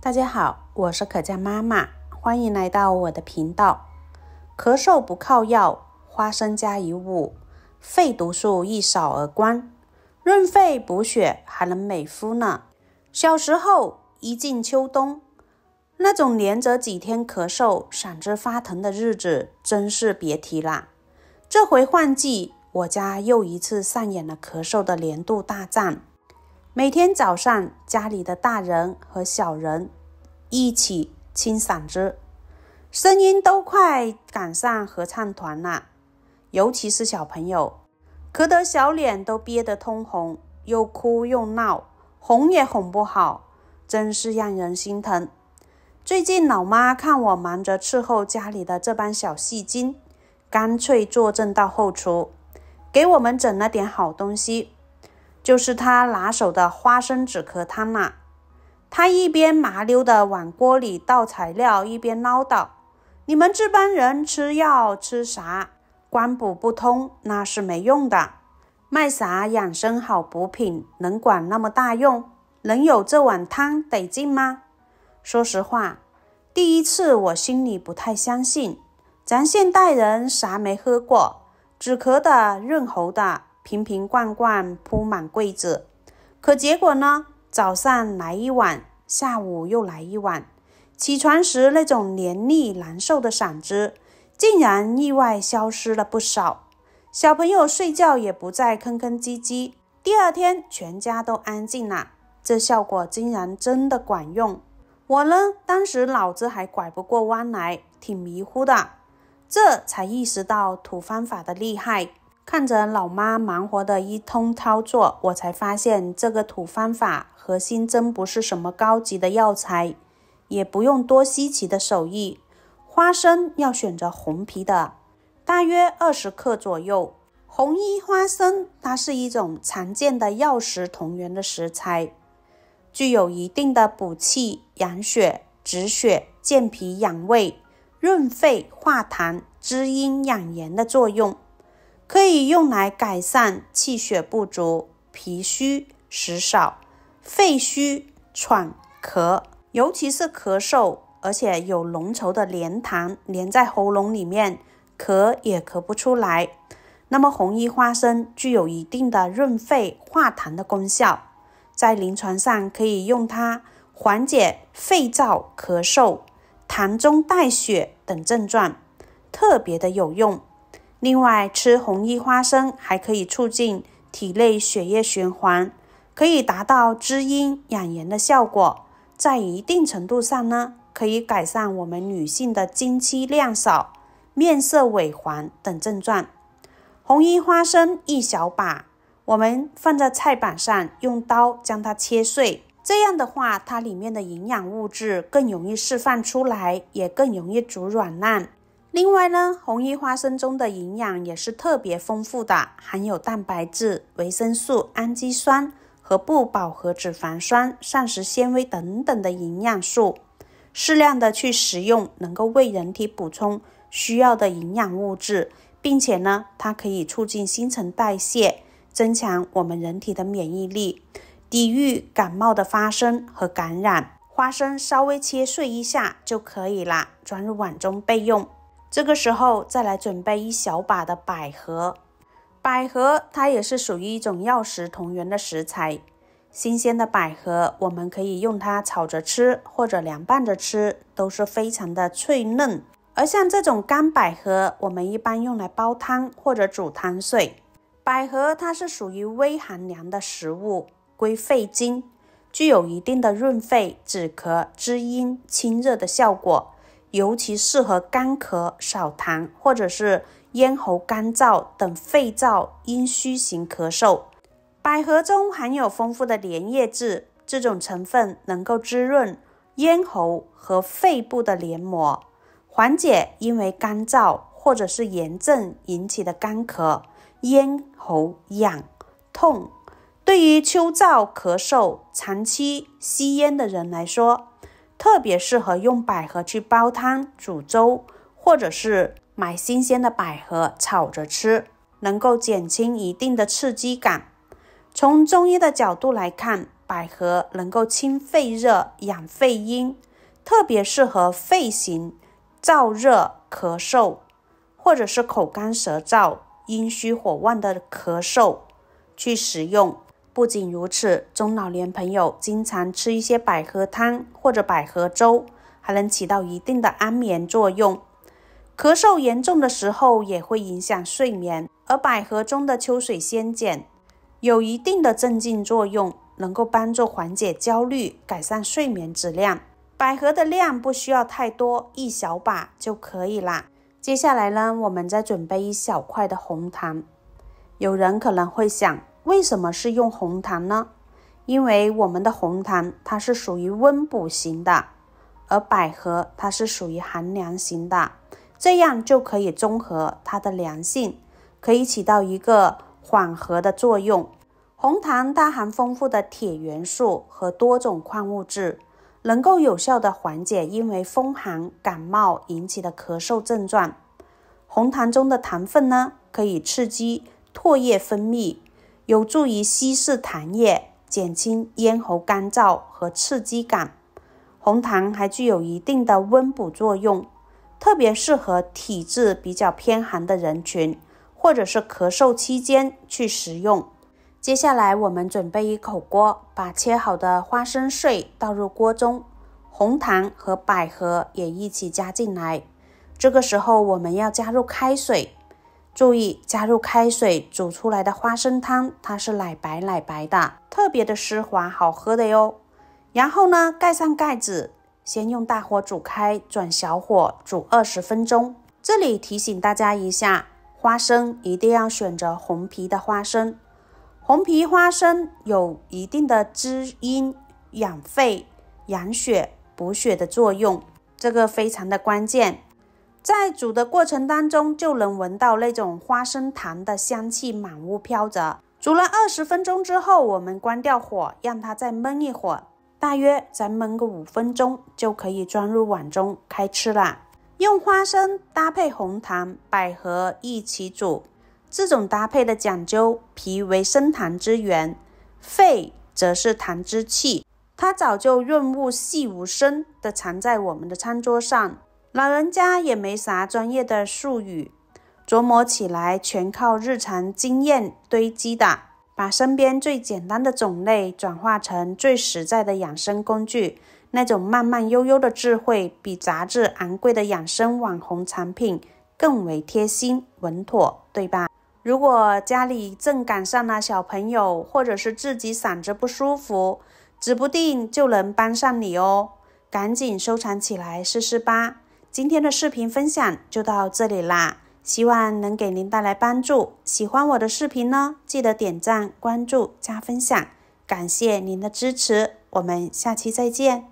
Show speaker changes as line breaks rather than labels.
大家好，我是可嘉妈妈，欢迎来到我的频道。咳嗽不靠药，花生加一物，肺毒素一扫而光，润肺补血还能美肤呢。小时候一进秋冬，那种连着几天咳嗽嗓子发疼的日子真是别提啦。这回换季，我家又一次上演了咳嗽的年度大战。每天早上，家里的大人和小人一起清嗓子，声音都快赶上合唱团了。尤其是小朋友，咳得小脸都憋得通红，又哭又闹，哄也哄不好，真是让人心疼。最近老妈看我忙着伺候家里的这帮小戏精，干脆坐镇到后厨，给我们整了点好东西，就是她拿手的花生止咳汤啦。她一边麻溜地往锅里倒材料，一边唠叨：“你们这帮人吃药吃啥？光补不通那是没用的。卖啥养生好补品，能管那么大用？能有这碗汤得劲吗？”说实话，第一次我心里不太相信，咱现代人啥没喝过，止咳的润喉的瓶瓶罐罐铺满柜子，可结果呢，早上来一碗，下午又来一碗，起床时那种黏腻难受的嗓子竟然意外消失了不少。小朋友睡觉也不再吭吭唧唧，第二天全家都安静了，这效果竟然真的管用。我呢，当时脑子还拐不过弯来，挺迷糊的，这才意识到土方法的厉害。看着老妈忙活的一通操作，我才发现这个土方法核心真不是什么高级的药材，也不用多稀奇的手艺。花生要选择红皮的，大约20克左右。红衣花生它是一种常见的药食同源的食材，具有一定的补气、养血、止血、健脾养胃、润肺化痰、滋阴养颜的作用，可以用来改善气血不足、脾虚、食少、肺虚、喘、咳，尤其是咳嗽，而且有浓稠的黏痰黏在喉咙里面，咳也咳不出来。那么红衣花生具有一定的润肺化痰的功效，在临床上可以用它缓解肺燥、咳嗽、痰中带血等症状，特别的有用。另外，吃红衣花生还可以促进体内血液循环，可以达到滋阴养颜的效果。在一定程度上呢，可以改善我们女性的经期量少、面色萎黄等症状。红衣花生一小把，我们放在菜板上，用刀将它切碎，这样的话，它里面的营养物质更容易释放出来，也更容易煮软烂。另外呢，红衣花生中的营养也是特别丰富的，含有蛋白质、维生素、氨基酸和不饱和脂肪酸、膳食纤维等等的营养素。适量的去食用，能够为人体补充需要的营养物质，并且呢，它可以促进新陈代谢，增强我们人体的免疫力，抵御感冒的发生和感染。花生稍微切碎一下就可以啦，装入碗中备用。这个时候再来准备一小把的百合。百合它也是属于一种药食同源的食材，新鲜的百合我们可以用它炒着吃，或者凉拌着吃，都是非常的脆嫩。而像这种干百合，我们一般用来煲汤或者煮汤水。百合它是属于微寒凉的食物，归肺经，具有一定的润肺、止咳、滋阴、清热的效果，尤其适合干咳、少痰或者是咽喉干燥等肺燥阴虚型咳嗽。百合中含有丰富的连叶质，这种成分能够滋润咽喉和肺部的黏膜，缓解因为干燥或者是炎症引起的干咳、咽喉痒、痛。对于秋燥咳嗽、长期吸烟的人来说，特别适合用百合去煲汤、煮粥，或者是买新鲜的百合炒着吃，能够减轻一定的刺激感。从中医的角度来看，百合能够清肺热、养肺阴，特别适合肺型燥热、咳嗽，或者是口干舌燥、阴虚火旺的咳嗽去食用。不仅如此，中老年朋友经常吃一些百合汤或者百合粥，还能起到一定的安眠作用。咳嗽严重的时候也会影响睡眠，而百合中的秋水仙碱有一定的镇静作用，能够帮助缓解焦虑，改善睡眠质量。百合的量不需要太多，一小把就可以啦。接下来呢，我们再准备一小块的红糖。有人可能会想，为什么是用红糖呢？因为我们的红糖它是属于温补型的，而百合它是属于寒凉型的，这样就可以中和它的凉性，可以起到一个缓和的作用。红糖它含丰富的铁元素和多种矿物质，能够有效的缓解因为风寒、感冒引起的咳嗽症状。红糖中的糖分呢，可以刺激唾液分泌，有助于稀释痰液，减轻咽喉干燥和刺激感。红糖还具有一定的温补作用，特别适合体质比较偏寒的人群，或者是咳嗽期间去食用。接下来我们准备一口锅，把切好的花生碎倒入锅中，红糖和百合也一起加进来。这个时候我们要加入开水，注意加入开水煮出来的花生汤，它是奶白奶白的，特别的湿滑，好喝的哟。然后呢，盖上盖子，先用大火煮开，转小火煮20分钟。这里提醒大家一下，花生一定要选择红皮的花生。红皮花生有一定的滋阴、养肺、养血、补血的作用，这个非常的关键。在煮的过程当中，就能闻到那种花生糖的香气满屋飘着。煮了20分钟之后，我们关掉火，让它再焖一会儿，大约再焖个5分钟，就可以装入碗中开吃啦。用花生搭配红糖、百合一起煮，这种搭配的讲究，脾为生痰之源，肺则是痰之器，它早就润物细无声的藏在我们的餐桌上。老人家也没啥专业的术语，琢磨起来全靠日常经验堆积的，把身边最简单的种类转化成最实在的养生工具，那种慢慢悠悠的智慧，比杂志昂贵的养生网红产品更为贴心稳妥，对吧？如果家里正赶上了小朋友，或者是自己嗓子不舒服，指不定就能帮上你哦，赶紧收藏起来试试吧。今天的视频分享就到这里啦，希望能给您带来帮助。喜欢我的视频呢，记得点赞、关注、加分享，感谢您的支持，我们下期再见。